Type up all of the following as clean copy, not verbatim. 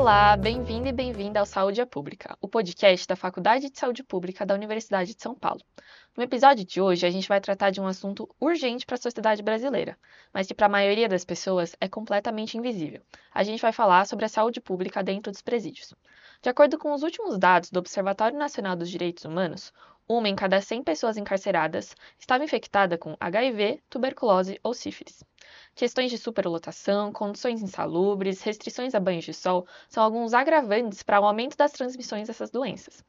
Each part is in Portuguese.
Olá, bem-vindo e bem-vinda ao Saúde é Pública, o podcast da Faculdade de Saúde Pública da Universidade de São Paulo. No episódio de hoje, a gente vai tratar de um assunto urgente para a sociedade brasileira, mas que para a maioria das pessoas é completamente invisível. A gente vai falar sobre a saúde pública dentro dos presídios. De acordo com os últimos dados do Observatório Nacional dos Direitos Humanos, uma em cada 100 pessoas encarceradas estava infectada com HIV, tuberculose ou sífilis. Questões de superlotação, condições insalubres, restrições a banhos de sol são alguns agravantes para o aumento das transmissões dessas doenças.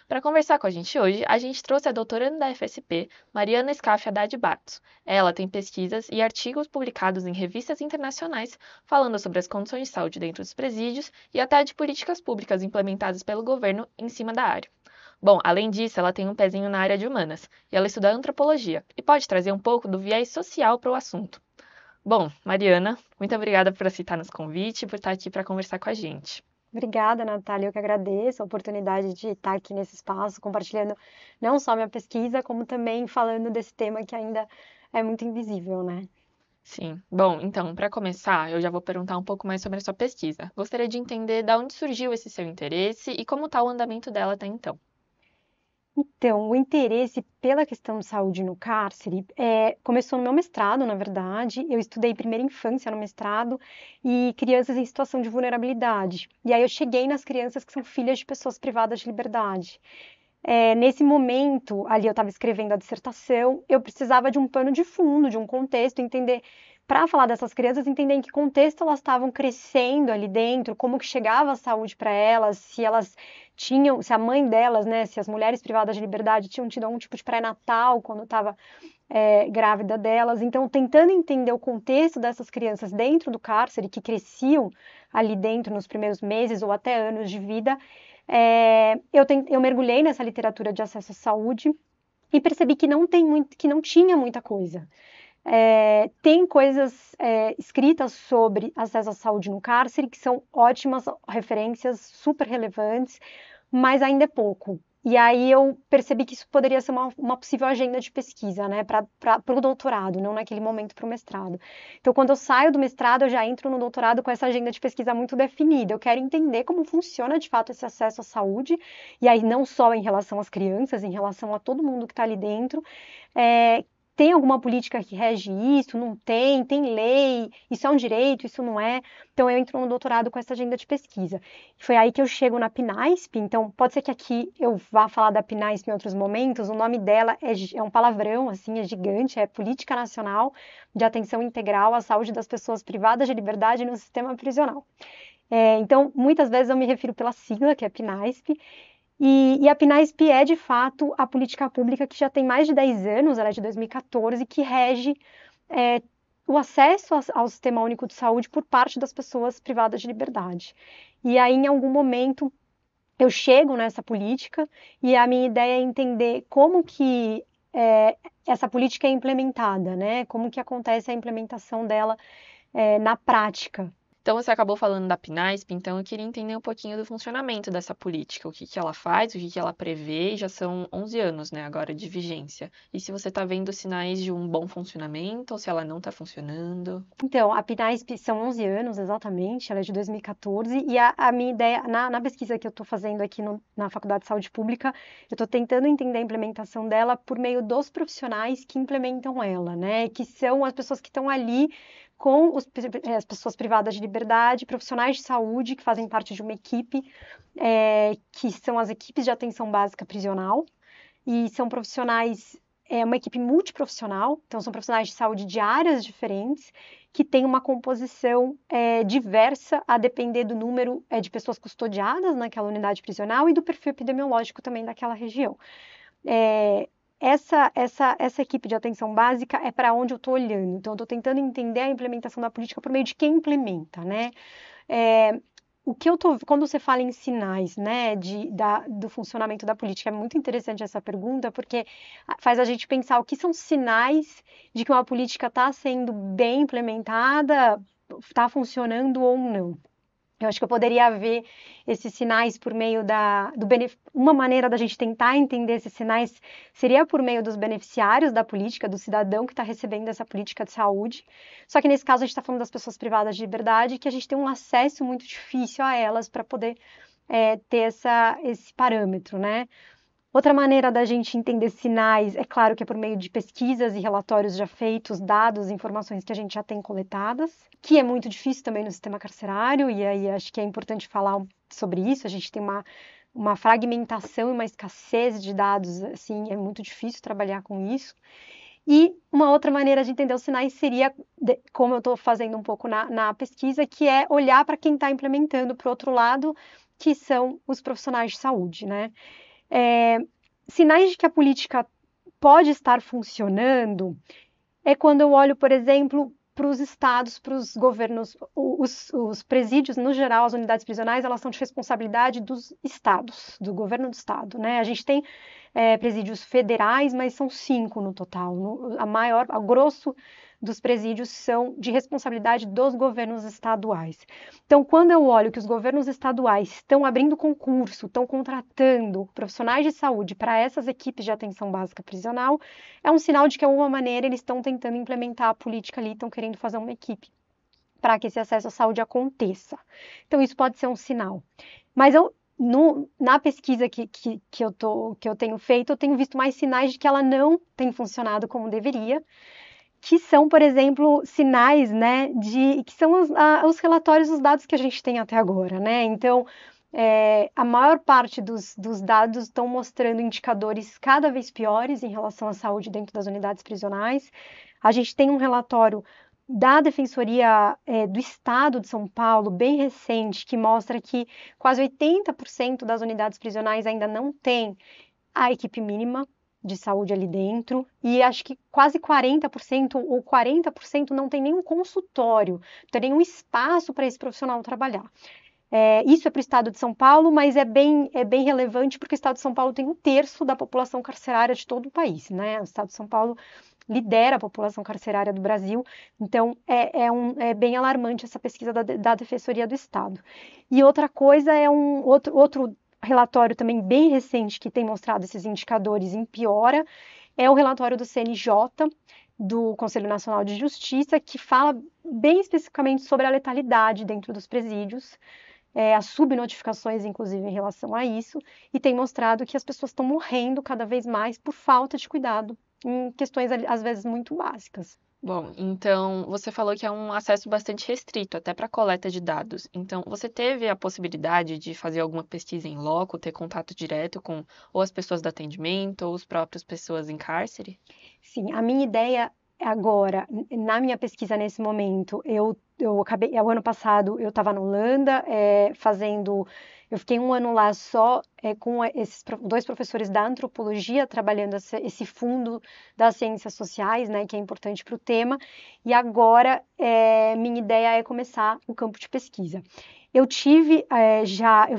Para conversar com a gente hoje, a gente trouxe a doutoranda da FSP, Mariana Scaff Haddad Bartos. Ela tem pesquisas e artigos publicados em revistas internacionais falando sobre as condições de saúde dentro dos presídios e até de políticas públicas implementadas pelo governo em cima da área. Bom, além disso, ela tem um pezinho na área de humanas e ela estuda antropologia e pode trazer um pouco do viés social para o assunto. Bom, Mariana, muito obrigada por aceitar nosso convite e por estar aqui para conversar com a gente. Obrigada, Natália. Eu que agradeço a oportunidade de estar aqui nesse espaço, compartilhando não só minha pesquisa, como também falando desse tema que ainda é muito invisível, né? Sim. Bom, então, para começar, eu já vou perguntar um pouco mais sobre a sua pesquisa. Gostaria de entender de onde surgiu esse seu interesse e como está o andamento dela até então. Então, o interesse pela questão de saúde no cárcere começou no meu mestrado, na verdade. Eu estudei primeira infância no mestrado e crianças em situação de vulnerabilidade. E aí eu cheguei nas crianças que são filhas de pessoas privadas de liberdade. Nesse momento, ali eu estava escrevendo a dissertação, eu precisava de um pano de fundo, de um contexto, entender, para falar dessas crianças, entender em que contexto elas estavam crescendo ali dentro, como que chegava a saúde para elas, se elas tinham, se a mãe delas, né, se as mulheres privadas de liberdade tinham tido algum tipo de pré-natal quando estava grávida delas. Então, tentando entender o contexto dessas crianças dentro do cárcere, que cresciam ali dentro nos primeiros meses ou até anos de vida, eu mergulhei nessa literatura de acesso à saúde e percebi que que não tinha muita coisa. Tem coisas escritas sobre acesso à saúde no cárcere que são ótimas referências, super relevantes, mas ainda é pouco. E aí eu percebi que isso poderia ser uma possível agenda de pesquisa, né, para o doutorado, não naquele momento para o mestrado. Então, quando eu saio do mestrado, eu já entro no doutorado com essa agenda de pesquisa muito definida. Eu quero entender como funciona de fato esse acesso à saúde, e aí não só em relação às crianças, em relação a todo mundo que está ali dentro. É, Tem alguma política que rege isso? Não tem? Tem lei? Isso é um direito? Isso não é? Então, eu entro no doutorado com essa agenda de pesquisa. Foi aí que eu chego na PNASP, então pode ser que aqui eu vá falar da PNASP em outros momentos, o nome dela é um palavrão, assim, é gigante, é Política Nacional de Atenção Integral à Saúde das Pessoas Privadas de Liberdade no Sistema Prisional. Então, muitas vezes eu me refiro pela sigla, que é PNASP, e a PNASP é, de fato, a política pública que já tem mais de 10 anos, ela é de 2014, que rege é, o acesso ao Sistema Único de Saúde por parte das pessoas privadas de liberdade. E aí, em algum momento, eu chego nessa política e a minha ideia é entender como que essa política é implementada, né? Como que acontece a implementação dela na prática. Então, você acabou falando da PNASP, então eu queria entender um pouquinho do funcionamento dessa política, o que que ela faz, o que que ela prevê, e já são 11 anos, né, agora de vigência. E se você está vendo sinais de um bom funcionamento ou se ela não está funcionando? Então, a PNASP são 11 anos, exatamente, ela é de 2014, e a minha ideia, na pesquisa que eu estou fazendo aqui na Faculdade de Saúde Pública, eu estou tentando entender a implementação dela por meio dos profissionais que implementam ela, né? Que são as pessoas que estão ali com as pessoas privadas de liberdade, profissionais de saúde que fazem parte de uma equipe, que são as equipes de atenção básica prisional, e são profissionais, uma equipe multiprofissional, então são profissionais de saúde de áreas diferentes, que têm uma composição diversa a depender do número de pessoas custodiadas naquela unidade prisional e do perfil epidemiológico também daquela região. Essa equipe de atenção básica é para onde eu estou olhando, então eu estou tentando entender a implementação da política por meio de quem implementa, né? Quando você fala em sinais, né, do funcionamento da política, é muito interessante essa pergunta, porque faz a gente pensar o que são sinais de que uma política está sendo bem implementada, está funcionando ou não. Eu acho que eu poderia ver esses sinais por meio uma maneira da gente tentar entender esses sinais seria por meio dos beneficiários da política, do cidadão que está recebendo essa política de saúde. Só que nesse caso a gente está falando das pessoas privadas de liberdade, que a gente tem um acesso muito difícil a elas para poder ter esse parâmetro, né? Outra maneira da gente entender sinais, é claro que é por meio de pesquisas e relatórios já feitos, dados, informações que a gente já tem coletadas, que é muito difícil também no sistema carcerário, e aí acho que é importante falar sobre isso. A gente tem uma fragmentação e uma escassez de dados, assim, é muito difícil trabalhar com isso. E uma outra maneira de entender os sinais seria, como eu estou fazendo um pouco na pesquisa, que é olhar para quem está implementando para o outro lado, que são os profissionais de saúde, né? Sinais de que a política pode estar funcionando é quando eu olho, por exemplo, para os estados, para os governos, os presídios, no geral, as unidades prisionais, elas são de responsabilidade dos estados, do governo do estado, né? A gente tem presídios federais, mas são 5 no total. A grosso dos presídios são de responsabilidade dos governos estaduais. Então, quando eu olho que os governos estaduais estão abrindo concurso, estão contratando profissionais de saúde para essas equipes de atenção básica prisional, é um sinal de que, de alguma maneira, eles estão tentando implementar a política ali, estão querendo fazer uma equipe para que esse acesso à saúde aconteça. Então, isso pode ser um sinal. Mas na pesquisa que eu tenho feito, eu tenho visto mais sinais de que ela não tem funcionado como deveria, que são, por exemplo, sinais, né, que são os relatórios, os dados que a gente tem até agora, né? Então, a maior parte dos dados estão mostrando indicadores cada vez piores em relação à saúde dentro das unidades prisionais. A gente tem um relatório da Defensoria do Estado de São Paulo, bem recente, que mostra que quase 80% das unidades prisionais ainda não tem a equipe mínima de saúde ali dentro, e acho que quase 40% ou 40% não tem nenhum consultório, não tem nenhum espaço para esse profissional trabalhar. Isso é para o estado de São Paulo, mas é bem relevante porque o estado de São Paulo tem 1/3 da população carcerária de todo o país, né? O estado de São Paulo lidera a população carcerária do Brasil, então é bem alarmante essa pesquisa da Defensoria do Estado. E outra coisa é outro relatório também bem recente que tem mostrado esses indicadores em piora, é o relatório do CNJ, do Conselho Nacional de Justiça, que fala bem especificamente sobre a letalidade dentro dos presídios, as subnotificações, inclusive, em relação a isso, e tem mostrado que as pessoas estão morrendo cada vez mais por falta de cuidado em questões, às vezes, muito básicas. Bom, então você falou que é um acesso bastante restrito, até para coleta de dados. Então, você teve a possibilidade de fazer alguma pesquisa em loco, ter contato direto com ou as pessoas do atendimento ou as próprias pessoas em cárcere? Sim, a minha ideia agora, na minha pesquisa nesse momento, eu acabei, o ano passado eu estava na Holanda eu fiquei um ano lá só com esses 2 professores da antropologia trabalhando esse fundo das ciências sociais, né, que é importante para o tema, e agora minha ideia é começar o campo de pesquisa. Eu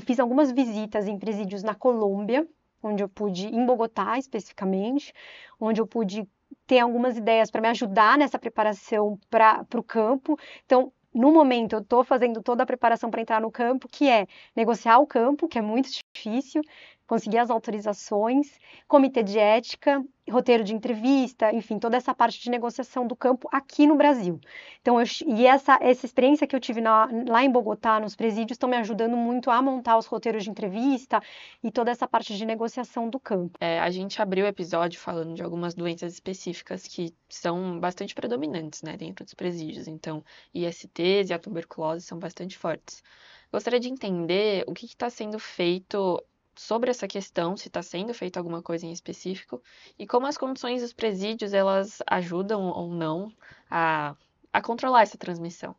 fiz algumas visitas em presídios na Colômbia, em Bogotá especificamente, onde eu pude ter algumas ideias para me ajudar nessa preparação para o campo. Então, no momento, eu estou fazendo toda a preparação para entrar no campo, que é negociar o campo, que é muito difícil, conseguir as autorizações, comitê de ética, roteiro de entrevista, enfim, toda essa parte de negociação do campo aqui no Brasil. Então, essa experiência que eu tive lá em Bogotá, nos presídios, estão me ajudando muito a montar os roteiros de entrevista e toda essa parte de negociação do campo. A gente abriu o episódio falando de algumas doenças específicas que são bastante predominantes, né, dentro dos presídios. Então, ISTs e a tuberculose são bastante fortes. Gostaria de entender o que está sendo feito sobre essa questão, se está sendo feito alguma coisa em específico, e como as condições dos presídios elas ajudam ou não a controlar essa transmissão.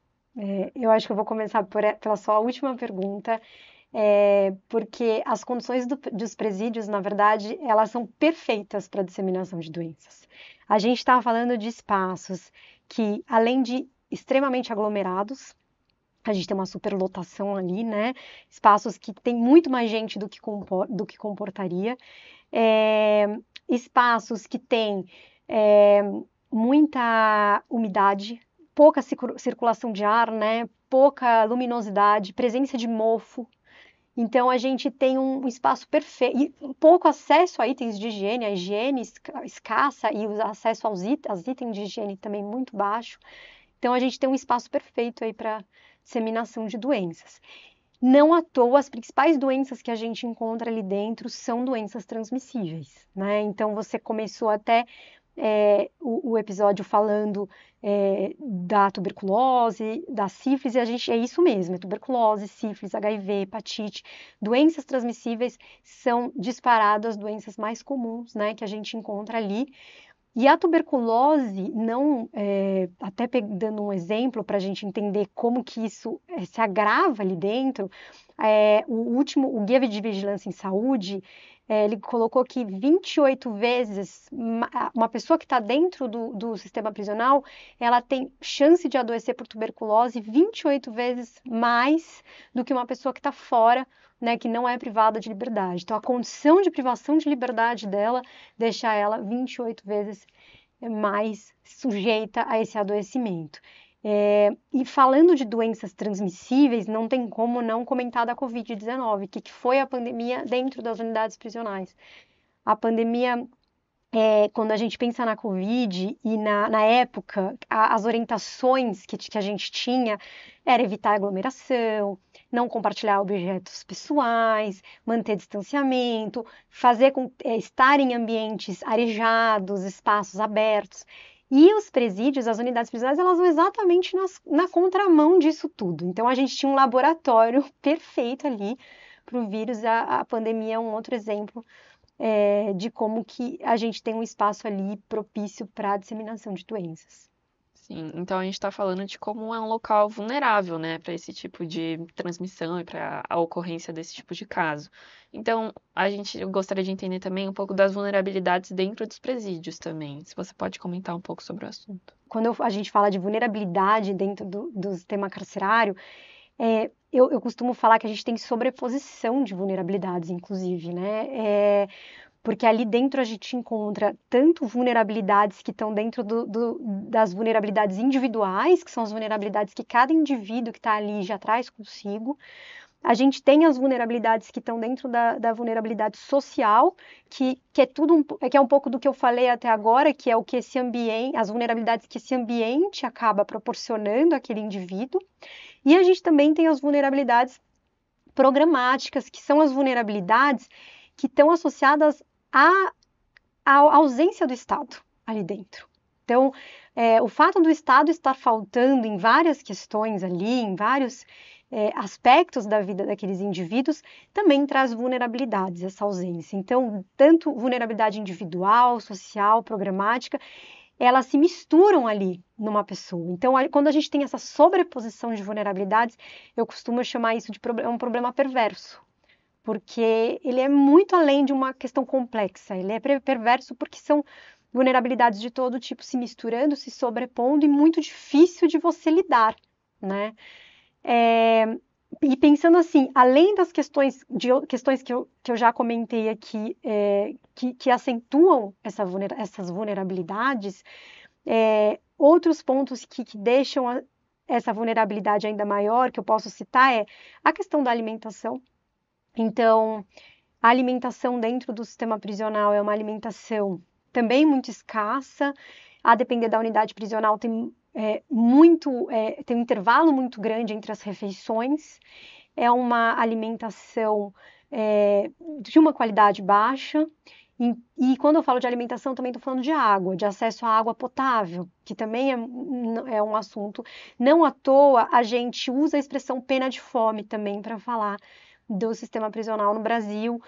Eu acho que eu vou começar pela sua última pergunta, porque as condições dos presídios, na verdade, elas são perfeitas para a disseminação de doenças. A gente estava falando de espaços que, além de extremamente aglomerados, a gente tem uma superlotação ali, né? Espaços que tem muito mais gente do que comportaria. Espaços que têm muita umidade, pouca circulação de ar, né? Pouca luminosidade, presença de mofo. Então, a gente tem um espaço perfeito, e pouco acesso a itens de higiene, a higiene escassa e o acesso aos itens de higiene também muito baixo. Então, a gente tem um espaço perfeito aí para disseminação de doenças. Não à toa, as principais doenças que a gente encontra ali dentro são doenças transmissíveis, né? Então, você começou até o episódio falando da tuberculose, da sífilis, e a gente, é isso mesmo, é tuberculose, sífilis, HIV, hepatite, doenças transmissíveis são disparadas as doenças mais comuns, né, que a gente encontra ali. E a tuberculose, não, até dando um exemplo para a gente entender como que isso se agrava ali dentro, o Guia de Vigilância em Saúde, ele colocou que 28 vezes uma pessoa que está dentro do sistema prisional, ela tem chance de adoecer por tuberculose 28 vezes mais do que uma pessoa que está fora, né, que não é privada de liberdade. Então, a condição de privação de liberdade dela deixa ela 28 vezes mais sujeita a esse adoecimento. E falando de doenças transmissíveis, não tem como não comentar da Covid-19, que foi a pandemia dentro das unidades prisionais. A pandemia, quando a gente pensa na Covid e na época, as orientações que a gente tinha era evitar aglomeração, não compartilhar objetos pessoais, manter distanciamento, estar em ambientes arejados, espaços abertos. E os presídios, as unidades prisionais, elas vão exatamente na contramão disso tudo. Então, a gente tinha um laboratório perfeito ali para o vírus. A pandemia é um outro exemplo de como que a gente tem um espaço ali propício para a disseminação de doenças. Sim, então a gente está falando de como é um local vulnerável, né, para esse tipo de transmissão e para a ocorrência desse tipo de caso. Então, eu gostaria de entender também um pouco das vulnerabilidades dentro dos presídios também, se você pode comentar um pouco sobre o assunto. Quando a gente fala de vulnerabilidade dentro do sistema carcerário, eu costumo falar que a gente tem sobreposição de vulnerabilidades, inclusive, né? Porque ali dentro a gente encontra tanto vulnerabilidades que estão dentro das vulnerabilidades individuais, que são as vulnerabilidades que cada indivíduo que está ali já traz consigo. A gente tem as vulnerabilidades que estão dentro da vulnerabilidade social, que é tudo que é um pouco do que eu falei até agora, que é o que esse ambiente, as vulnerabilidades que esse ambiente acaba proporcionando àquele indivíduo. E a gente também tem as vulnerabilidades programáticas, que são as vulnerabilidades que estão associadas à ausência do Estado ali dentro. Então, o fato do Estado estar faltando em várias questões ali, em vários aspectos da vida daqueles indivíduos, também traz vulnerabilidades, essa ausência. Então, tanto vulnerabilidade individual, social, programática, elas se misturam ali numa pessoa. Então, quando a gente tem essa sobreposição de vulnerabilidades, eu costumo chamar isso de um problema perverso, porque ele é muito além de uma questão complexa, ele é perverso porque são vulnerabilidades de todo tipo se misturando, se sobrepondo e muito difícil de você lidar, né? E pensando assim, além das questões que eu já comentei aqui, que acentuam essas vulnerabilidades, outros pontos que deixam essa vulnerabilidade ainda maior, que eu posso citar, é a questão da alimentação. Então, a alimentação dentro do sistema prisional é uma alimentação também muito escassa, a depender da unidade prisional tem tem um intervalo muito grande entre as refeições, é uma alimentação de uma qualidade baixa, e quando eu falo de alimentação também estou falando de água, de acesso à água potável, que também é um assunto. Não à toa a gente usa a expressão pena de fome também para falar do sistema prisional no Brasil,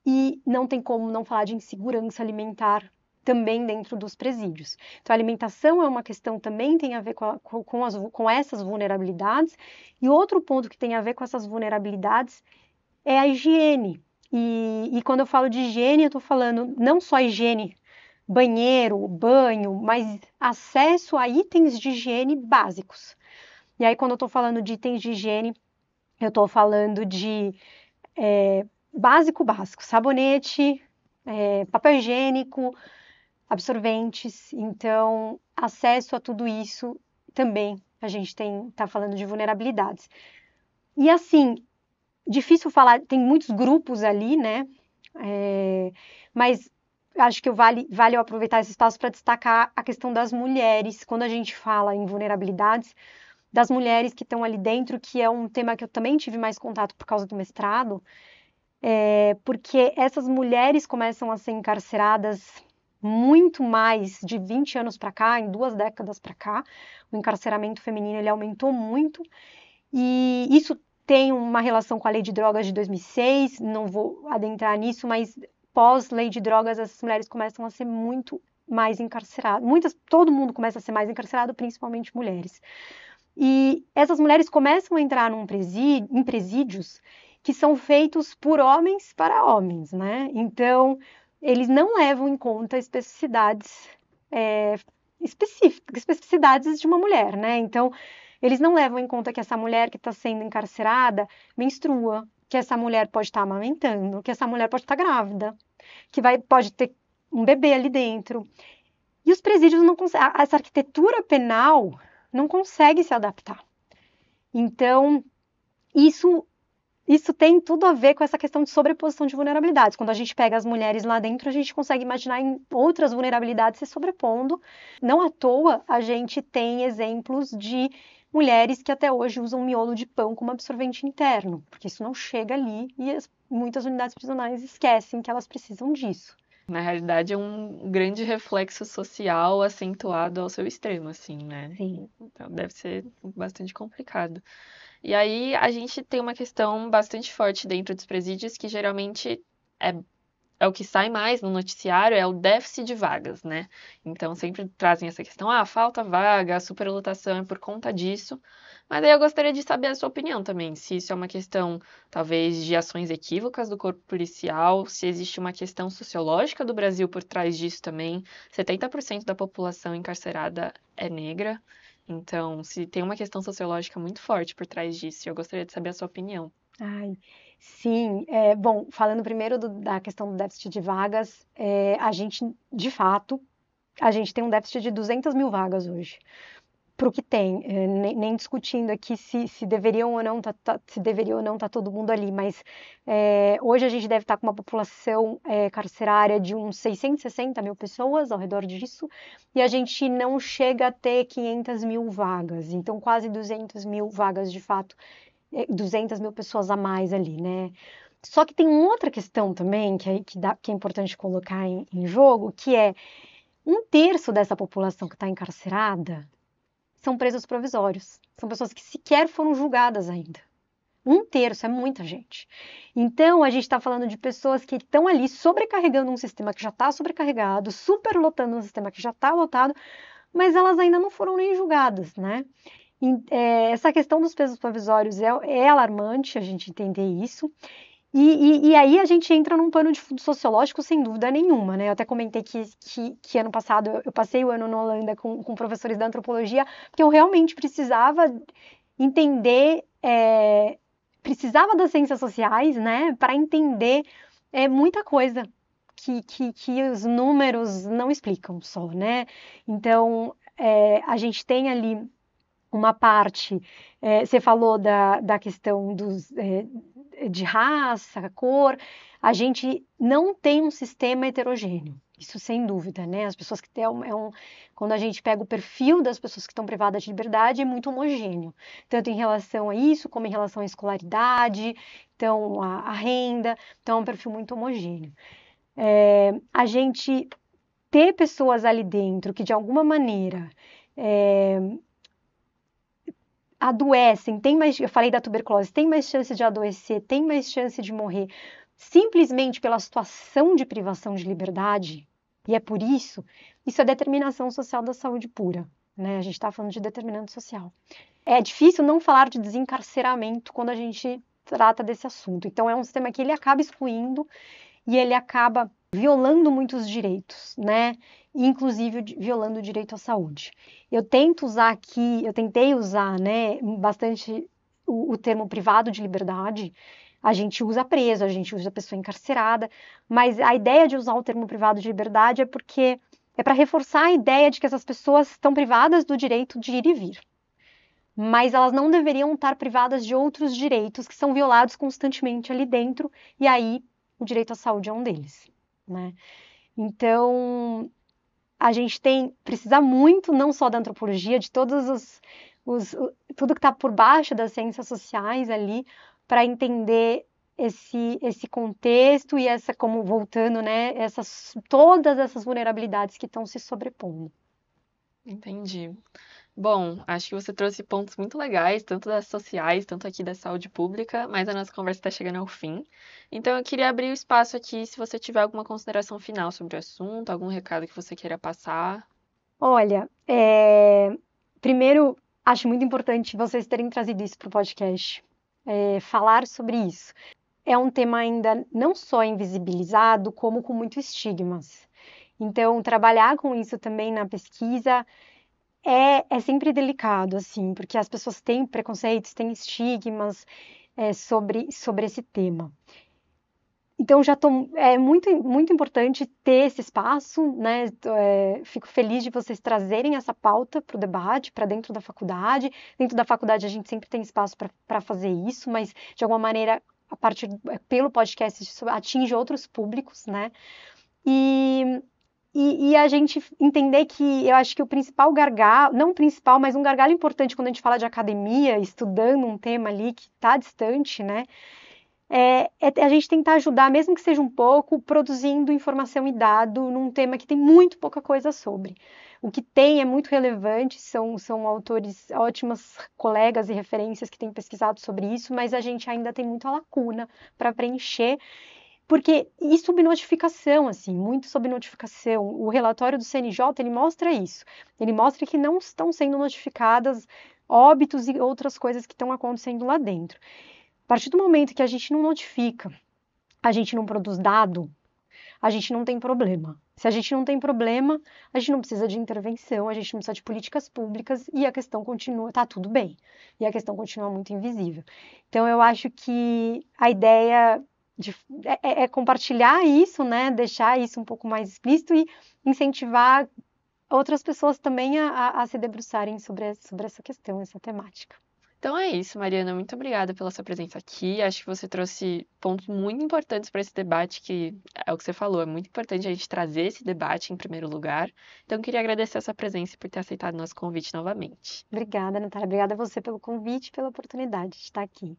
e não tem como não falar de insegurança alimentar também dentro dos presídios. Então, a alimentação é uma questão também tem a ver com essas vulnerabilidades, e outro ponto que tem a ver com essas vulnerabilidades é a higiene. E quando eu falo de higiene, eu estou falando não só higiene, banheiro, banho, mas acesso a itens de higiene básicos. E aí, quando eu estou falando de itens de higiene, eu estou falando de básico, sabonete, papel higiênico, absorventes. Então, acesso a tudo isso também a gente tá falando de vulnerabilidades. E assim, difícil falar, tem muitos grupos ali, né? Mas acho que vale eu aproveitar esse espaço para destacar a questão das mulheres, quando a gente fala em vulnerabilidades, das mulheres que estão ali dentro, que é um tema que eu também tive mais contato por causa do mestrado, porque essas mulheres começam a ser encarceradas muito mais de 20 anos para cá, em 2 décadas para cá, o encarceramento feminino ele aumentou muito, e isso tem uma relação com a lei de drogas de 2006, não vou adentrar nisso, mas pós-lei de drogas, essas mulheres começam a ser muito mais encarceradas. Todo mundo começa a ser mais encarcerado, principalmente mulheres. E essas mulheres começam a entrar em presídios que são feitos por homens para homens, né? Então, eles não levam em conta especificidades especificidades de uma mulher, né? Então, eles não levam em conta que essa mulher que está sendo encarcerada menstrua, que essa mulher pode estar amamentando, que essa mulher pode estar grávida, que pode ter um bebê ali dentro. E os presídios não conseguem, essa arquitetura penal não consegue se adaptar. Então, isso tem tudo a ver com essa questão de sobreposição de vulnerabilidades. Quando a gente pega as mulheres lá dentro, a gente consegue imaginar em outras vulnerabilidades se sobrepondo. Não à toa, a gente tem exemplos de mulheres que até hoje usam miolo de pão como absorvente interno, porque isso não chega ali e muitas unidades prisionais esquecem que elas precisam disso. Na realidade, é um grande reflexo social acentuado ao seu extremo, assim, né? Sim. Então, deve ser bastante complicado. E aí, a gente tem uma questão bastante forte dentro dos presídios, que geralmente é o que sai mais no noticiário, é o déficit de vagas, né? Então, sempre trazem essa questão, falta vaga, a superlotação é por conta disso. Mas aí eu gostaria de saber a sua opinião também, se isso é uma questão, talvez, de ações equívocas do corpo policial, se existe uma questão sociológica do Brasil por trás disso também. 70% da população encarcerada é negra, então, se tem uma questão sociológica muito forte por trás disso, eu gostaria de saber a sua opinião. Ai, sim. Bom, falando primeiro da questão do déficit de vagas, a gente, de fato, a gente tem um déficit de 200 mil vagas hoje. Para o que tem, nem discutindo aqui se deveriam ou não se deveria ou não estar todo mundo ali, mas hoje a gente deve estar com uma população carcerária de uns 660 mil pessoas ao redor disso, e a gente não chega a ter 500 mil vagas, então quase 200 mil vagas de fato, 200 mil pessoas a mais ali, né? Só que tem uma outra questão também que é importante colocar em jogo, que é 1/3 dessa população que está encarcerada são presos provisórios. São pessoas que sequer foram julgadas ainda. 1/3 é muita gente. Então, a gente está falando de pessoas que estão ali sobrecarregando um sistema que já está sobrecarregado, superlotando um sistema que já está lotado, mas elas ainda não foram nem julgadas, né? Essa questão dos presos provisórios é alarmante, a gente entender isso. E aí a gente entra num pano de fundo sociológico sem dúvida nenhuma, né? Eu até comentei que ano passado eu passei o ano na Holanda com professores da antropologia, porque eu realmente precisava entender, precisava das ciências sociais, né? Para entender muita coisa que os números não explicam só, né? Então, a gente tem ali uma parte, você falou da questão de raça, cor, a gente não tem um sistema heterogêneo, isso sem dúvida, né? As pessoas que têm, quando a gente pega o perfil das pessoas que estão privadas de liberdade, é muito homogêneo, tanto em relação a isso, como em relação à escolaridade, então a renda, então é um perfil muito homogêneo. A gente ter pessoas ali dentro que de alguma maneira adoecem, eu falei da tuberculose, tem mais chance de adoecer, tem mais chance de morrer, simplesmente pela situação de privação de liberdade, e é por isso é determinação social da saúde pura, né? A gente está falando de determinante social. É difícil não falar de desencarceramento quando a gente trata desse assunto. Então, é um sistema que ele acaba excluindo e ele acaba violando muitos direitos, né? Inclusive violando o direito à saúde. Eu tentei usar, né, bastante o termo privado de liberdade. A gente usa preso, a gente usa pessoa encarcerada, mas a ideia de usar o termo privado de liberdade é porque é para reforçar a ideia de que essas pessoas estão privadas do direito de ir e vir. mas elas não deveriam estar privadas de outros direitos que são violados constantemente ali dentro, e aí o direito à saúde é um deles, né? Então, a gente precisa muito, não só da antropologia, de tudo que está por baixo das ciências sociais ali, para entender esse contexto e como voltando, né, todas essas vulnerabilidades que estão se sobrepondo. Entendi. Bom, acho que você trouxe pontos muito legais, tanto das sociais, tanto aqui da saúde pública, mas a nossa conversa está chegando ao fim. Então eu queria abrir o espaço aqui, se você tiver alguma consideração final sobre o assunto, algum recado que você queira passar. Olha, primeiro, acho muito importante vocês terem trazido isso para o podcast, falar sobre isso. É um tema ainda não só invisibilizado, como com muitos estigmas. Então, trabalhar com isso também na pesquisa é sempre delicado, assim, porque as pessoas têm preconceitos, têm estigmas sobre esse tema. Então, é muito importante ter esse espaço, né? Fico feliz de vocês trazerem essa pauta para o debate, para dentro da faculdade. Dentro da faculdade, a gente sempre tem espaço para fazer isso, mas de alguma maneira, pelo podcast, isso atinge outros públicos, né? E a gente entender que eu acho que o principal gargalo, não o principal, mas um gargalo importante quando a gente fala de academia, estudando um tema ali que está distante, né? A gente tentar ajudar, mesmo que seja um pouco, produzindo informação e dado num tema que tem muito pouca coisa sobre. O que tem é muito relevante, são autores, ótimas colegas e referências que têm pesquisado sobre isso, mas a gente ainda tem muita lacuna para preencher, porque e subnotificação, assim, muito subnotificação. O relatório do CNJ, ele mostra isso. Ele mostra que não estão sendo notificadas óbitos e outras coisas que estão acontecendo lá dentro. A partir do momento que a gente não notifica, a gente não produz dado, a gente não tem problema. Se a gente não tem problema, a gente não precisa de intervenção, a gente não precisa de políticas públicas e a questão continua, tá tudo bem. E a questão continua muito invisível. Então, eu acho que a ideia é compartilhar isso, né? Deixar isso um pouco mais explícito e incentivar outras pessoas também a se debruçarem sobre essa questão, essa temática. Então é isso, Mariana. Muito obrigada pela sua presença aqui. Acho que você trouxe pontos muito importantes para esse debate, que é o que você falou, é muito importante a gente trazer esse debate em primeiro lugar. Então, queria agradecer a sua presença e por ter aceitado nosso convite novamente. Obrigada, Natália. Obrigada a você pelo convite e pela oportunidade de estar aqui.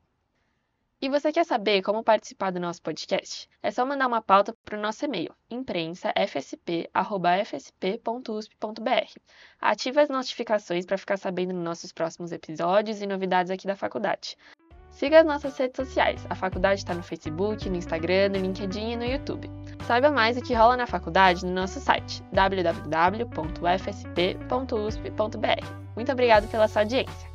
E você quer saber como participar do nosso podcast? É só mandar uma pauta para o nosso e-mail, imprensa.fsp.usp.br. Ative as notificações para ficar sabendo dos nossos próximos episódios e novidades aqui da faculdade. Siga as nossas redes sociais. A faculdade está no Facebook, no Instagram, no LinkedIn e no YouTube. Saiba mais o que rola na faculdade no nosso site, www.ufsp.usp.br. Muito obrigado pela sua audiência.